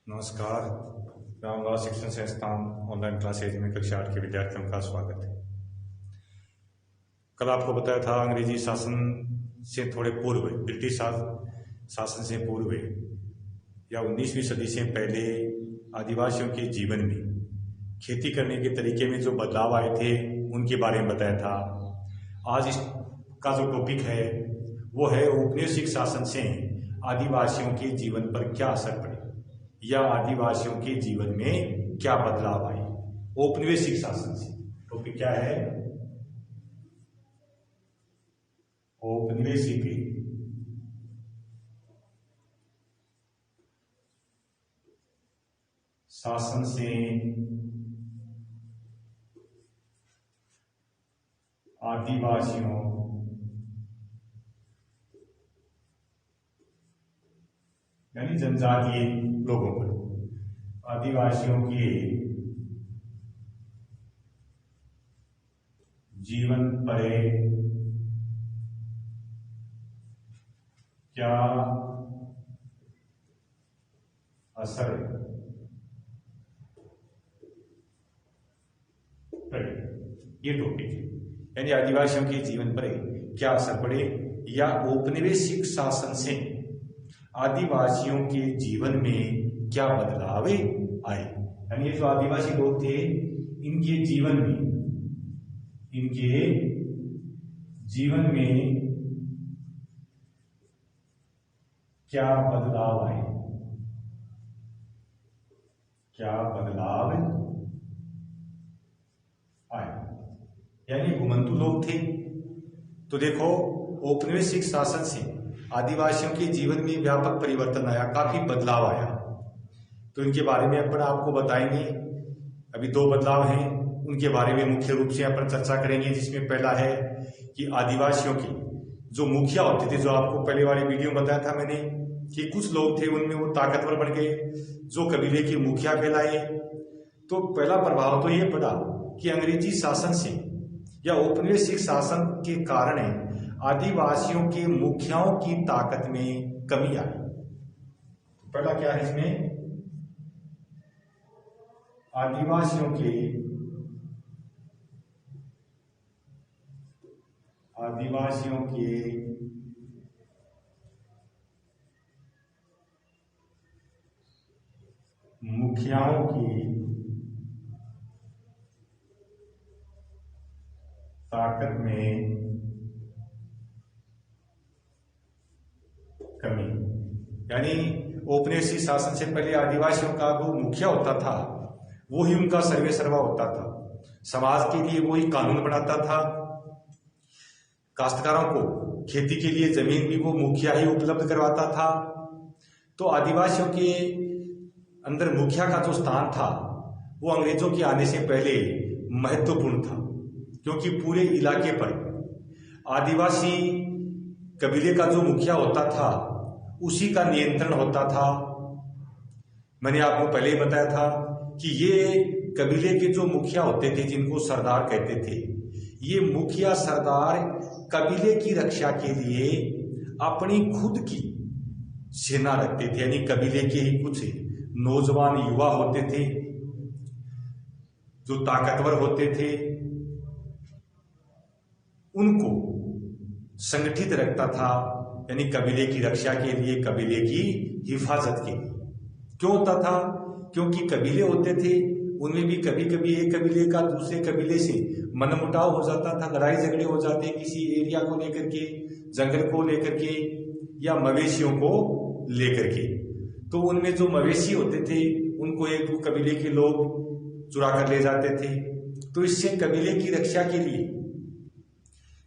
नमस्कार। रामलाल शिक्षण संस्थान ऑनलाइन क्लासेज में कक्षा 8 के विद्यार्थियों का स्वागत है। कल आपको बताया था अंग्रेजी शासन से थोड़े पूर्व, ब्रिटिश शासन से पूर्व या 19वीं सदी से पहले आदिवासियों के जीवन में खेती करने के तरीके में जो बदलाव आए थे उनके बारे में बताया था। आज इसका जो टॉपिक है वो है औपनिवेशिक शासन से आदिवासियों के जीवन पर क्या असर पड़े या आदिवासियों के जीवन में क्या बदलाव आए औपनिवेशिक शासन से। टॉपिक क्या है? औपनिवेशिक शासन से आदिवासियों यानी जनजातीय लोगों पर, आदिवासियों के जीवन पर क्या असर पड़े, ये टॉपिक है। यानी आदिवासियों के जीवन पर क्या असर पड़े या औपनिवेशिक शासन से आदिवासियों के जीवन में क्या बदलाव आए। यानी ये जो आदिवासी लोग थे इनके जीवन में क्या बदलाव आए, यानी घुमंतु लोग थे। तो देखो, औपनिवेशिक शासन से आदिवासियों के जीवन में व्यापक परिवर्तन आया, काफी बदलाव आया। तो इनके बारे में अपन आपको बताएंगे। अभी 2 बदलाव हैं, उनके बारे में मुख्य रूप से अपन चर्चा करेंगे। जिसमें पहला है कि आदिवासियों के जो मुखिया होते थे, जो आपको पहले वाले वीडियो में बताया था मैंने कि कुछ लोग थे उनमें वो ताकतवर बन गए, जो कबीले के मुखिया कहलाए। तो पहला प्रभाव तो ये पड़ा कि अंग्रेजी शासन से या औपनिवेशिक शासन के कारण आदिवासियों के मुखियाओं की ताकत में कमी आई। तो पहला क्या है इसमें? आदिवासियों के मुखियाओं की ताकत में कमी। यानी औपनिवेशिक शासन से पहले आदिवासियों का जो मुखिया होता था वो ही उनका सर्वे सर्वा होता था, समाज के लिए वो ही कानून बनाता था। काश्तकारों को खेती के लिए जमीन भी वो मुखिया ही उपलब्ध करवाता था। तो आदिवासियों के अंदर मुखिया का जो स्थान था वो अंग्रेजों के आने से पहले महत्वपूर्ण था, क्योंकि पूरे इलाके पर आदिवासी कबीले का जो मुखिया होता था उसी का नियंत्रण होता था। मैंने आपको पहले ही बताया था कि ये कबीले के जो मुखिया होते थे, जिनको सरदार कहते थे, ये मुखिया सरदार कबीले की रक्षा के लिए अपनी खुद की सेना रखते थे। यानी कबीले के ही कुछ नौजवान युवा होते थे जो ताकतवर होते थे, उनको संगठित रखता था। यानी कबीले की रक्षा के लिए, कबीले की हिफाजत के लिए। क्यों होता था? क्योंकि कबीले होते थे, उनमें भी कभी कभी एक कबीले का दूसरे कबीले से मनमुटाव हो जाता था, लड़ाई झगड़े हो जाते किसी एरिया को लेकर के, जंगल को लेकर के या मवेशियों को लेकर के। तो उनमें जो मवेशी होते थे उनको एक कबीले के लोग चुरा कर ले जाते थे। तो इससे कबीले की रक्षा के लिए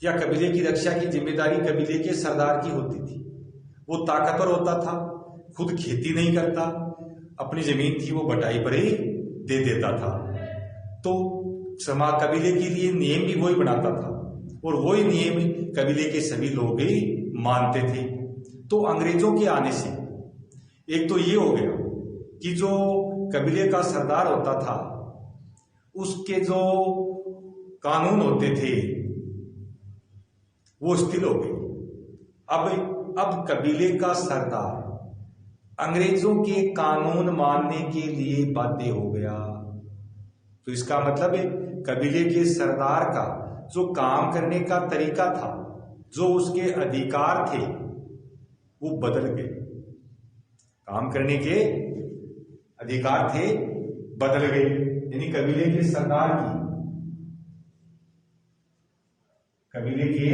या कबीले की रक्षा की जिम्मेदारी कबीले के सरदार की होती थी। वो ताकतवर होता था, खुद खेती नहीं करता, अपनी जमीन थी वो बटाई पर ही दे देता था। तो कबीले के लिए नियम भी वही बनाता था और वही नियम कबीले के सभी लोग ही मानते थे। तो अंग्रेजों के आने से एक तो ये हो गया कि जो कबीले का सरदार होता था उसके जो कानून होते थे वो स्थिर हो गए। अब कबीले का सरदार अंग्रेजों के कानून मानने के लिए बाध्य हो गया। तो इसका मतलब है कबीले के सरदार का जो काम करने का तरीका था, जो उसके अधिकार थे, वो बदल गए। काम करने के अधिकार थे बदल गए, यानी कबीले के सरदार की, कबीले के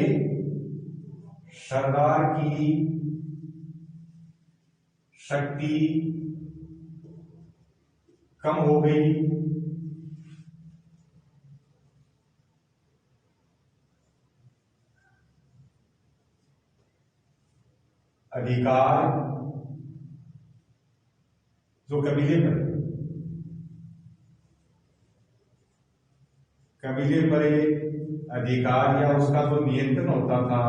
सरदार की शक्ति कम हो गई। अधिकार जो कबीले पर अधिकार या उसका जो नियंत्रण होता था,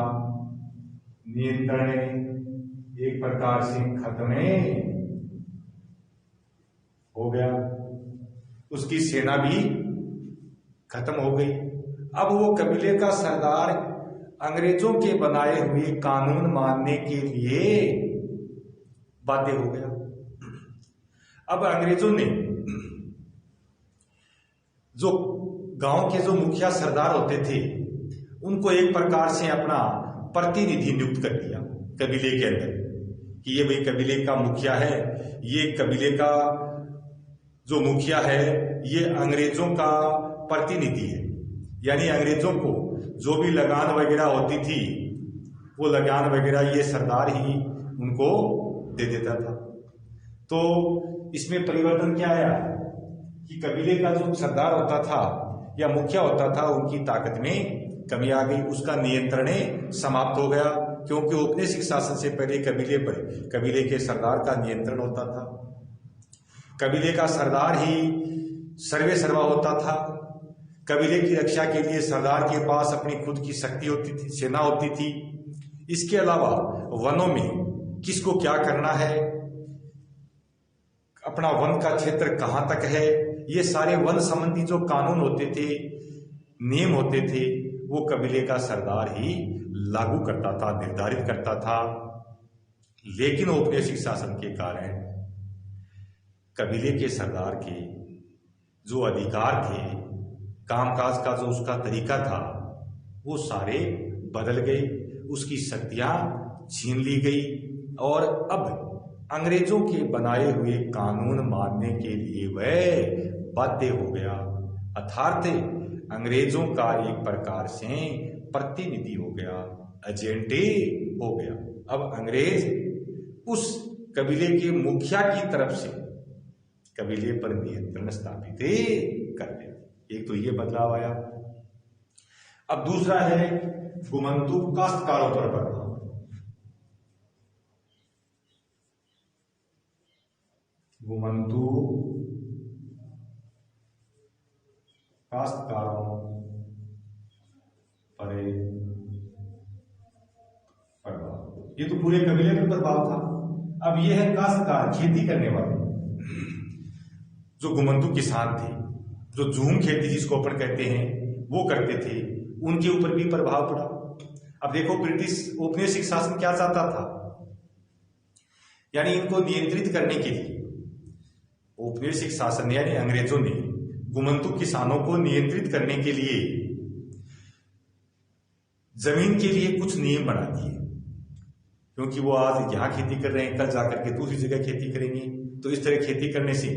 नियंत्रण एक प्रकार से खत्म हो गया। उसकी सेना भी खत्म हो गई। अब वो कबीले का सरदार अंग्रेजों के बनाए हुए कानून मानने के लिए बाध्य हो गया। अब अंग्रेजों ने जो गांव के जो मुखिया सरदार होते थे, उनको एक प्रकार से अपना प्रतिनिधि नियुक्त कर दिया कबीले के अंदर, कि ये भाई कबीले का मुखिया है, ये कबीले का जो मुखिया है ये अंग्रेजों का प्रतिनिधि है। यानी अंग्रेजों को जो भी लगान वगैरह होती थी, वो लगान वगैरह ये सरदार ही उनको दे देता था। तो इसमें परिवर्तन क्या आया कि कबीले का जो सरदार होता था या मुखिया होता था, उनकी ताकत में कमी आ गई, उसका नियंत्रण समाप्त हो गया। क्योंकि औपनिवेशिक शासन से पहले कबीले पर कबीले के सरदार का नियंत्रण होता था, कबीले का सरदार ही सर्वे सर्वा होता था। कबीले की रक्षा के लिए सरदार के पास अपनी खुद की शक्ति होती थी, सेना होती थी। इसके अलावा वनों में किसको क्या करना है, अपना वन का क्षेत्र कहां तक है, ये सारे वन संबंधी जो कानून होते थे, नियम होते थे, वो कबीले का सरदार ही लागू करता था, निर्धारित करता था। लेकिन औपनिवेशिक शासन के कारण कबीले के सरदार के जो अधिकार थे, कामकाज का जो उसका तरीका था, वो सारे बदल गए, उसकी शक्तियां छीन ली गई और अब अंग्रेजों के बनाए हुए कानून मानने के लिए वह बाध्य हो गया। अर्थात अंग्रेजों का एक प्रकार से प्रतिनिधि हो गया, एजेंट हो गया। अब अंग्रेज उस कबीले के मुखिया की तरफ से कबीले पर नियंत्रण स्थापित कर दे। एक तो ये बदलाव आया। अब दूसरा है गुमंतु काश्तकारों पर प्रभाव। गुमंतु काश्तकारों पर प्रभाव, ये तो पूरे कबीले पर प्रभाव था। अब ये है काश्तकार, खेती करने वाले, जो गुमंतु किसान थे, जो झूम खेती जिसको अपन कहते हैं वो करते थे, उनके ऊपर भी प्रभाव पड़ा। अब देखो ब्रिटिश औपनिवेशिक शासन क्या चाहता था, यानी इनको नियंत्रित करने के लिए औपनिवेशिक शासन यानी अंग्रेजों ने गुमंतु किसानों को नियंत्रित करने के लिए जमीन के लिए कुछ नियम बना दिए। क्योंकि वो आज यहां खेती कर रहे हैं, कल जाकर के दूसरी जगह खेती करेंगे, तो इस तरह खेती करने से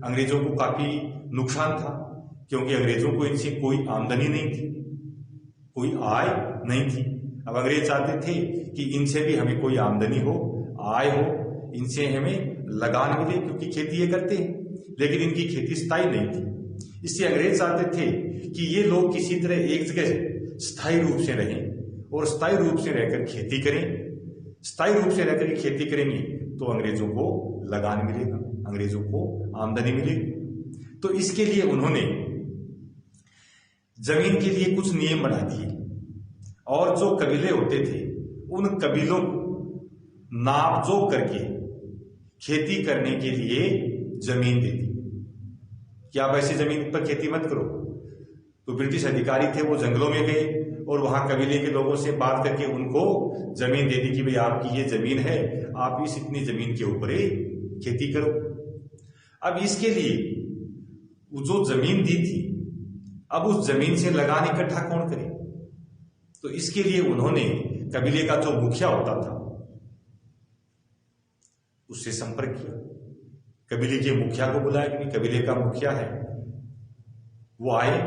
अंग्रेजों को काफी नुकसान था। क्योंकि अंग्रेजों को इनसे कोई आमदनी नहीं थी, कोई आय नहीं थी। अब अंग्रेज चाहते थे कि इनसे भी हमें कोई आमदनी हो, आय हो, इनसे हमें लगान मिले, क्योंकि खेती ये करते हैं, लेकिन इनकी खेती स्थायी नहीं थी। इससे अंग्रेज चाहते थे कि ये लोग किसी तरह एक जगह स्थायी रूप से रहें और स्थायी रूप से रहकर खेती करें। स्थायी रूप से रहकर खेती करेंगे तो अंग्रेजों को लगान मिलेगा, अंग्रेजों को आमदनी मिलेगी। तो इसके लिए उन्होंने जमीन के लिए कुछ नियम बना दिए और जो कबीले होते थे उन कबीलों को नाप जोक करके खेती करने के लिए जमीन दे दी कि आप ऐसी जमीन पर खेती मत करो। तो ब्रिटिश अधिकारी थे, वो जंगलों में गए और वहां कबीले के लोगों से बात करके उनको जमीन दे दी कि भाई आपकी ये जमीन है, आप इस इतनी जमीन के ऊपर खेती करो। अब इसके लिए वो जो जमीन दी थी, अब उस जमीन से लगान इकट्ठा कौन करे? तो इसके लिए उन्होंने कबीले का जो मुखिया होता था उससे संपर्क किया, कबीले के मुखिया को बुलाया कि कबीले का मुखिया है। वो आए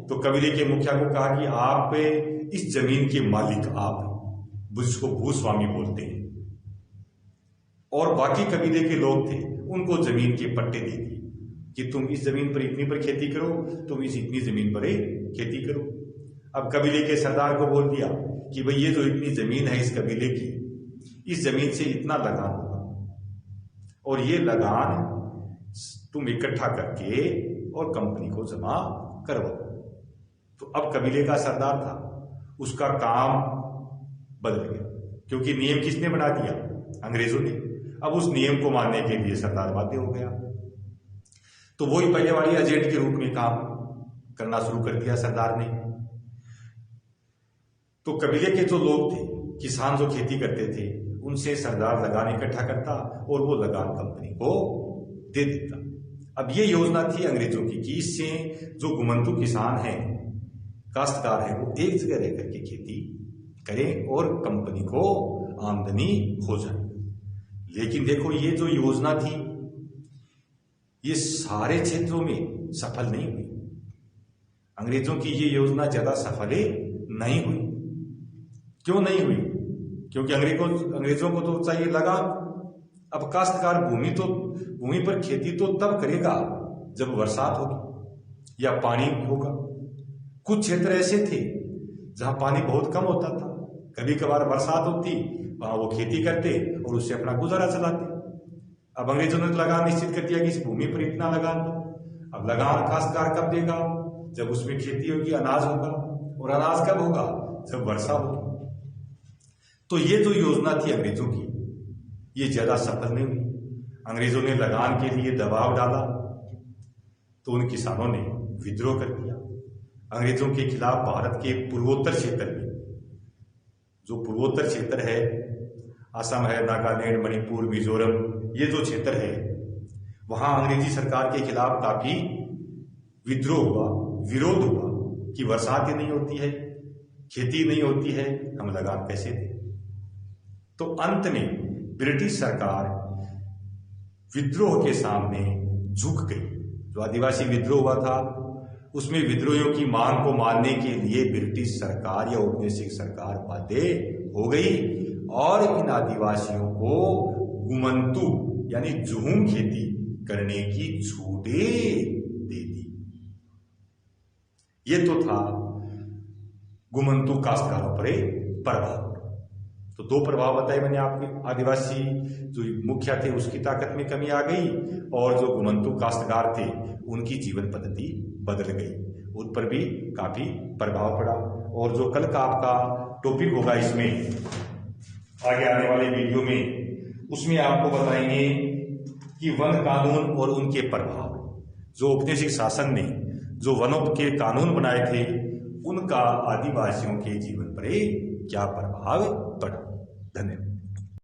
तो कबीले के मुखिया को कहा कि आप इस जमीन के मालिक आप, जिसको भूस्वामी बोलते हैं, और बाकी कबीले के लोग थे उनको जमीन के पट्टे दे दिए कि तुम इस जमीन पर इतनी पर खेती करो, तुम इस इतनी जमीन पर खेती करो। अब कबीले के सरदार को बोल दिया कि भाई ये जो इतनी जमीन है इस कबीले की, इस जमीन से इतना लगान होगा और ये लगान तुम इकट्ठा करके और कंपनी को जमा करवाओ। तो अब कबीले का सरदार था, उसका काम बदल गया, क्योंकि नियम किसने बना दिया? अंग्रेजों ने। अब उस नियम को मानने के लिए सरदार बाध्य हो गया। तो वही पहले वाली एजेंट के रूप में काम करना शुरू कर दिया सरदार ने। तो कबीले के जो लोग थे, किसान जो खेती करते थे, उनसे सरदार लगान इकट्ठा करता और वो लगान कंपनी को दे देता। अब ये योजना थी अंग्रेजों की कि इससे जो घुमंतु किसान हैं, काश्तकार हैं, वो एक जगह रह करके खेती करें और कंपनी को आमदनी हो जाए। लेकिन देखो ये जो योजना थी ये सारे क्षेत्रों में सफल नहीं हुई। अंग्रेजों की ये योजना ज्यादा सफल नहीं हुई। क्यों नहीं हुई? क्योंकि अंग्रेजों को तो चाहिए लगान। अब काश्तकार भूमि पर खेती तो तब करेगा जब बरसात होगी या पानी होगा। कुछ क्षेत्र ऐसे थे जहां पानी बहुत कम होता था, कभी कभार बरसात होती, वहां वो खेती करते और उससे अपना गुजारा चलाते। अब अंग्रेजों ने लगान निश्चित कर दिया कि इस भूमि पर इतना लगान दो। अब लगान काश्तकार कब देगा? जब उसमें खेती होगी, अनाज होगा, और अनाज कब होगा? जब वर्षा होगी। तो ये जो योजना थी अंग्रेजों की, ये ज्यादा सफल नहीं हुई। अंग्रेजों ने लगान के लिए दबाव डाला तो उन किसानों ने विद्रोह कर दिया। अंग्रेजों के खिलाफ भारत के पूर्वोत्तर क्षेत्र में, जो पूर्वोत्तर क्षेत्र है, असम है, नागालैंड, मणिपुर, मिजोरम, ये जो क्षेत्र है, वहां अंग्रेजी सरकार के खिलाफ काफी विद्रोह हुआ, विरोध हुआ कि बरसात ही नहीं होती है, खेती नहीं होती है, हम लगान कैसे दें। तो अंत में ब्रिटिश सरकार विद्रोह के सामने झुक गई। जो आदिवासी विद्रोह हुआ था उसमें विद्रोहियों की मांग को मानने के लिए ब्रिटिश सरकार या औपनिवेशिक सरकार बाध्य हो गई और इन आदिवासियों को घुमंतु यानी जुहूम खेती करने की छूटें दे दी। ये तो था घुमंतु काश्तकारों पर प्रभाव। तो दो प्रभाव बताए मैंने आपके। आदिवासी जो मुखिया थे उसकी ताकत में कमी आ गई और जो घुमंतु काश्तकार थे उनकी जीवन पद्धति बदल गई, उन पर भी काफी प्रभाव पड़ा। और जो कल का आपका टॉपिक होगा इसमें आगे आने वाले वीडियो में, उसमें आपको बताएंगे कि वन कानून और उनके प्रभाव। जो औपनिवेशिक शासन ने जो वनों के कानून बनाए थे उनका आदिवासियों के जीवन पर क्या प्रभाव पड़ा। धन्यवाद।